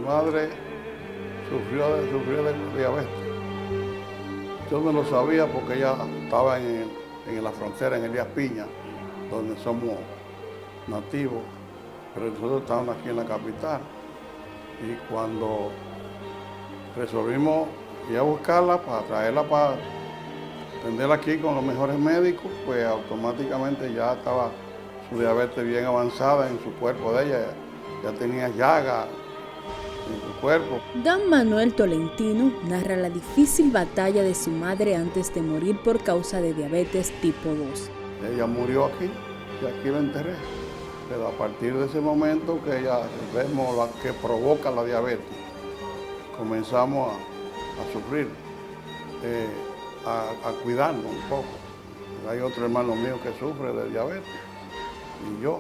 madre sufrió de diabetes. Yo no lo sabía porque ella estaba en la frontera, en Elías Piña, donde somos nativos, pero nosotros estábamos aquí en la capital. Y cuando resolvimos ir a buscarla para traerla para atenderla aquí con los mejores médicos, pues automáticamente ya estaba su diabetes bien avanzada en su cuerpo de ella, ya tenía llagas en su cuerpo. Don Manuel Tolentino narra la difícil batalla de su madre antes de morir por causa de diabetes tipo 2. Ella murió aquí y aquí la enterré. Pero a partir de ese momento que ella vemos la que provoca la diabetes, comenzamos a sufrir, a cuidarnos un poco. Hay otro hermano mío que sufre de diabetes y yo,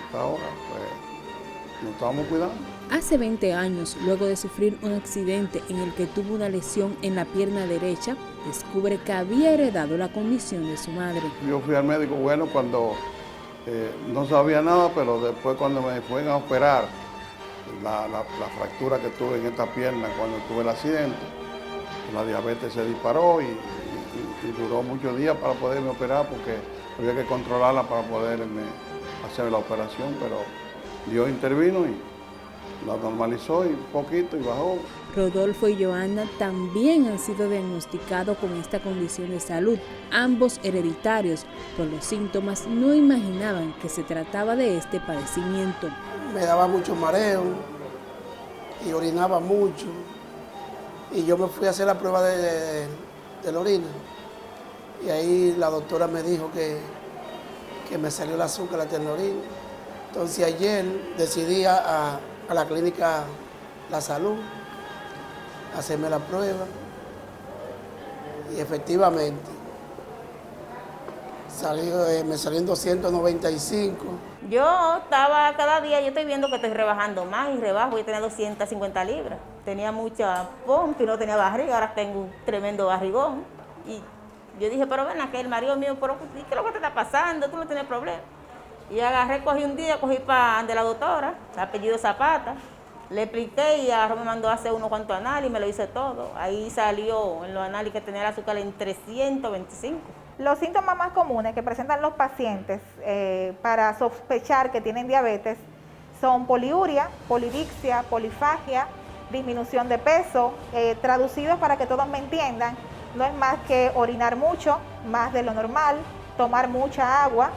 hasta ahora, pues nos estamos cuidando. Hace 20 años, luego de sufrir un accidente en el que tuvo una lesión en la pierna derecha, descubre que había heredado la condición de su madre. Yo fui al médico, bueno, cuando no sabía nada, pero después cuando me fueron a operar, la fractura que tuve en esta pierna cuando tuve el accidente, la diabetes se disparó y duró muchos días para poderme operar porque había que controlarla para poderme hacer la operación, pero Dios intervino y la normalizó y un poquito y bajó. Rodolfo y Joana también han sido diagnosticados con esta condición de salud, ambos hereditarios. Por los síntomas no imaginaban que se trataba de este padecimiento. Me daba mucho mareo y orinaba mucho y yo me fui a hacer la prueba de la orina y ahí la doctora me dijo que me salió el azúcar en la orina. Entonces ayer decidí a la clínica La Salud hacerme la prueba y efectivamente me salió en 295. Yo estaba cada día, yo estoy viendo que estoy rebajando más y rebajo. Yo tenía 250 libras, tenía mucha pompa y no tenía barriga, ahora tengo un tremendo barrigón. Y yo dije, pero ven acá, el marido mío, pero ¿qué es lo que te está pasando? Tú no tienes problema. Y agarré, cogí un día, cogí para de la doctora, apellido Zapata, le expliqué y ahora me mandó a hacer unos cuantos análisis, me lo hice todo. Ahí salió en los análisis que tenía el azúcar en 325. Los síntomas más comunes que presentan los pacientes para sospechar que tienen diabetes son poliuria, polidipsia, polifagia, disminución de peso. Traducidos para que todos me entiendan, no es más que orinar mucho, más de lo normal, tomar mucha agua,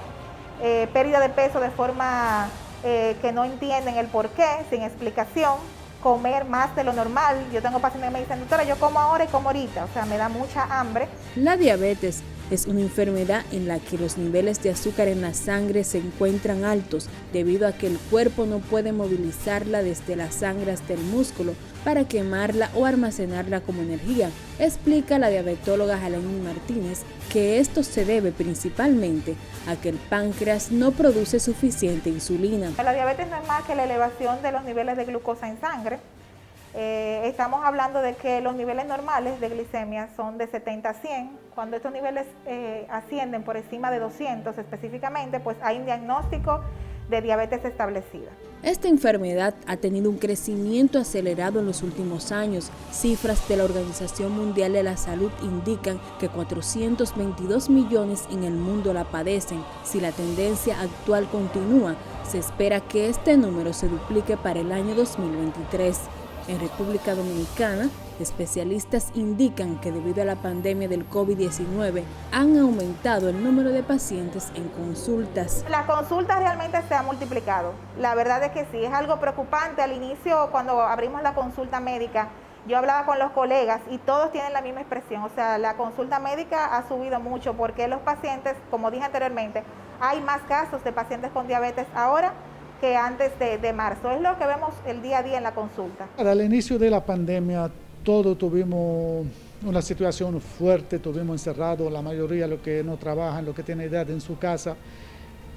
pérdida de peso de forma que no entienden el por qué, sin explicación, comer más de lo normal. Yo tengo pacientes que me dicen, doctora, yo como ahora y como ahorita, o sea, me da mucha hambre. La diabetes es una enfermedad en la que los niveles de azúcar en la sangre se encuentran altos debido a que el cuerpo no puede movilizarla desde la sangre hasta el músculo para quemarla o almacenarla como energía. Explica la diabetóloga Jaleni Martínez que esto se debe principalmente a que el páncreas no produce suficiente insulina. La diabetes no es más que la elevación de los niveles de glucosa en sangre. Estamos hablando de que los niveles normales de glicemia son de 70 a 100. Cuando estos niveles ascienden por encima de 200 específicamente, pues hay un diagnóstico de diabetes establecida. Esta enfermedad ha tenido un crecimiento acelerado en los últimos años. Cifras de la Organización Mundial de la Salud indican que 422 millones en el mundo la padecen. Si la tendencia actual continúa, se espera que este número se duplique para el año 2023. En República Dominicana, especialistas indican que debido a la pandemia del COVID-19 han aumentado el número de pacientes en consultas. Las consultas realmente se han multiplicado. La verdad es que sí, es algo preocupante. Al inicio, cuando abrimos la consulta médica, yo hablaba con los colegas y todos tienen la misma expresión. O sea, la consulta médica ha subido mucho porque los pacientes, como dije anteriormente, hay más casos de pacientes con diabetes ahora que antes de marzo. Es lo que vemos el día a día en la consulta. Al inicio de la pandemia, todos tuvimos una situación fuerte, tuvimos encerrados, la mayoría los que no trabajan, los que tienen edad en su casa.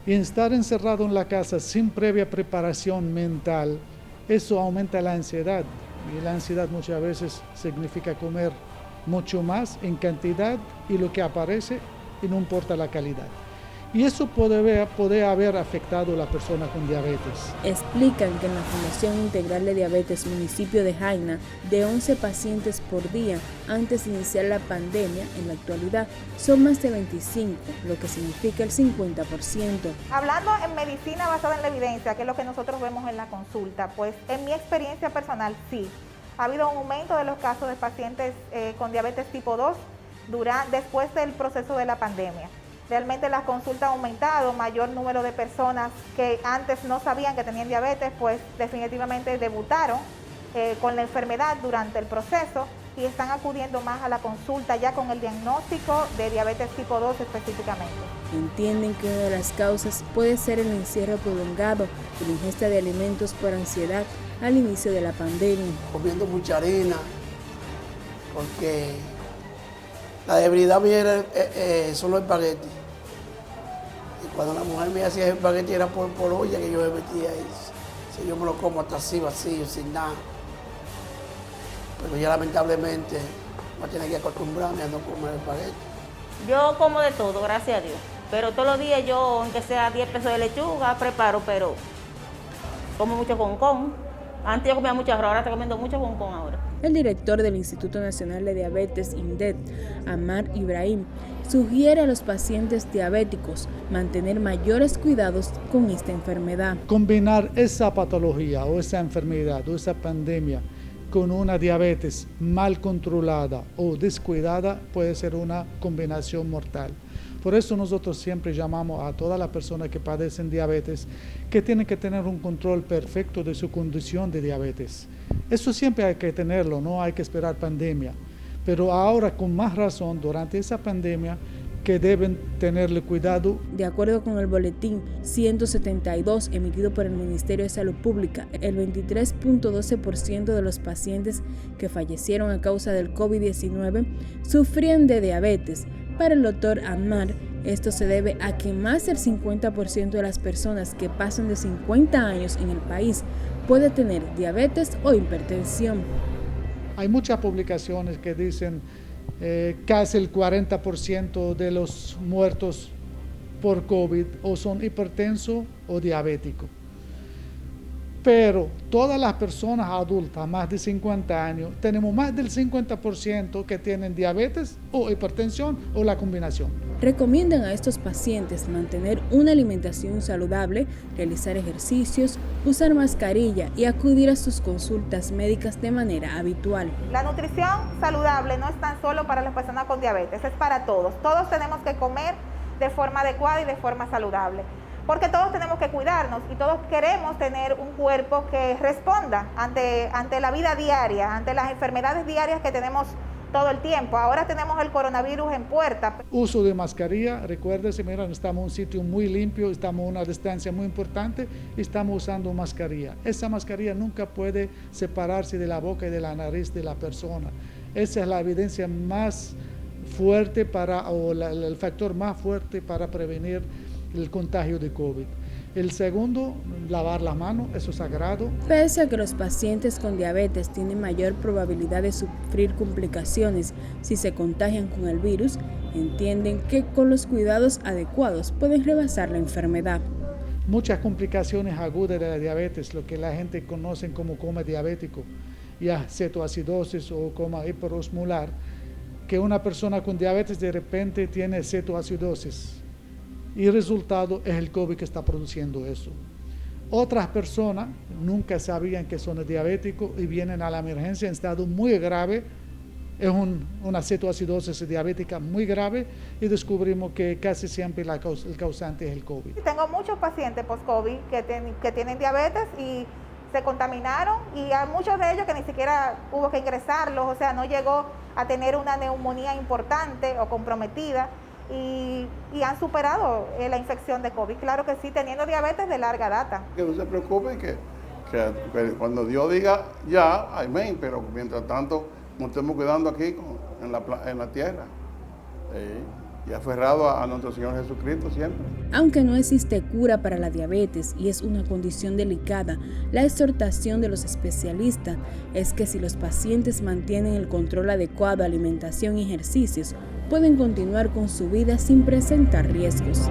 Y estar encerrado en la casa sin previa preparación mental, eso aumenta la ansiedad. Y la ansiedad muchas veces significa comer mucho más en cantidad y lo que aparece y no importa la calidad. y eso puede haber afectado a la persona con diabetes. Explican que en la Fundación Integral de Diabetes Municipio de Jaina, de 11 pacientes por día antes de iniciar la pandemia, en la actualidad son más de 25, lo que significa el 50%. Hablando en medicina basada en la evidencia, que es lo que nosotros vemos en la consulta, pues en mi experiencia personal sí, ha habido un aumento de los casos de pacientes con diabetes tipo 2 después del proceso de la pandemia. Realmente las consultas han aumentado, mayor número de personas que antes no sabían que tenían diabetes, pues definitivamente debutaron con la enfermedad durante el proceso y están acudiendo más a la consulta ya con el diagnóstico de diabetes tipo 2 específicamente. Entienden que una de las causas puede ser el encierro prolongado y la ingesta de alimentos por ansiedad al inicio de la pandemia. Comiendo mucha harina, porque la debilidad mía son los espaguetis. Y cuando la mujer me hacía espagueti era por olla que yo me metía ahí. Si yo me lo como hasta así vacío, sin nada. Pero ya lamentablemente voy a tener que acostumbrarme a no comer espagueti. Yo como de todo, gracias a Dios. Pero todos los días yo, aunque sea 10 pesos de lechuga, preparo, pero como mucho concón. Antes yo comía mucho arroz, ahora estoy comiendo mucho concón ahora. El director del Instituto Nacional de Diabetes, INDED, Ammar Ibrahim, sugiere a los pacientes diabéticos mantener mayores cuidados con esta enfermedad. Combinar esa patología o esa enfermedad o esa pandemia con una diabetes mal controlada o descuidada puede ser una combinación mortal. Por eso nosotros siempre llamamos a todas las personas que padecen diabetes que tienen que tener un control perfecto de su condición de diabetes. Eso siempre hay que tenerlo, no hay que esperar pandemia. Pero ahora con más razón, durante esa pandemia, que deben tenerle cuidado. De acuerdo con el boletín 172 emitido por el Ministerio de Salud Pública, el 23.12% de los pacientes que fallecieron a causa del COVID-19 sufrían de diabetes. Para el doctor Ammar, esto se debe a que más del 50% de las personas que pasan de 50 años en el país puede tener diabetes o hipertensión. Hay muchas publicaciones que dicen casi el 40% de los muertos por COVID o son hipertensos o diabéticos. Pero todas las personas adultas, más de 50 años, tenemos más del 50% que tienen diabetes o hipertensión o la combinación. Recomiendan a estos pacientes mantener una alimentación saludable, realizar ejercicios, usar mascarilla y acudir a sus consultas médicas de manera habitual. La nutrición saludable no es tan solo para las personas con diabetes, es para todos. Todos tenemos que comer de forma adecuada y de forma saludable. Porque todos tenemos que cuidarnos y todos queremos tener un cuerpo que responda ante la vida diaria, ante las enfermedades diarias que tenemos todo el tiempo. Ahora tenemos el coronavirus en puerta. Uso de mascarilla, recuérdense, miren, estamos en un sitio muy limpio, estamos a una distancia muy importante y estamos usando mascarilla. Esa mascarilla nunca puede separarse de la boca y de la nariz de la persona. Esa es la evidencia más fuerte el factor más fuerte para prevenir el contagio de COVID. El segundo, lavar las manos, eso es sagrado. Pese a que los pacientes con diabetes tienen mayor probabilidad de sufrir complicaciones si se contagian con el virus, entienden que con los cuidados adecuados pueden rebasar la enfermedad. Muchas complicaciones agudas de la diabetes, lo que la gente conoce como coma diabético, ya cetoacidosis o coma hiperosmolar, que una persona con diabetes de repente tiene cetoacidosis. Y el resultado es el COVID que está produciendo eso. Otras personas nunca sabían que son diabéticos y vienen a la emergencia en estado muy grave. Es una cetoacidosis diabética muy grave y descubrimos que casi siempre el causante es el COVID. Tengo muchos pacientes post-COVID que tienen diabetes y se contaminaron y hay muchos de ellos que ni siquiera hubo que ingresarlos, o sea, no llegó a tener una neumonía importante o comprometida. Y han superado la infección de COVID, claro que sí, teniendo diabetes de larga data. Que no se preocupen, que cuando Dios diga ya, amén, pero mientras tanto nos estemos cuidando aquí en la tierra. Y aferrado a nuestro Señor Jesucristo siempre. Aunque no existe cura para la diabetes y es una condición delicada, la exhortación de los especialistas es que si los pacientes mantienen el control adecuado, alimentación y ejercicios, pueden continuar con su vida sin presentar riesgos.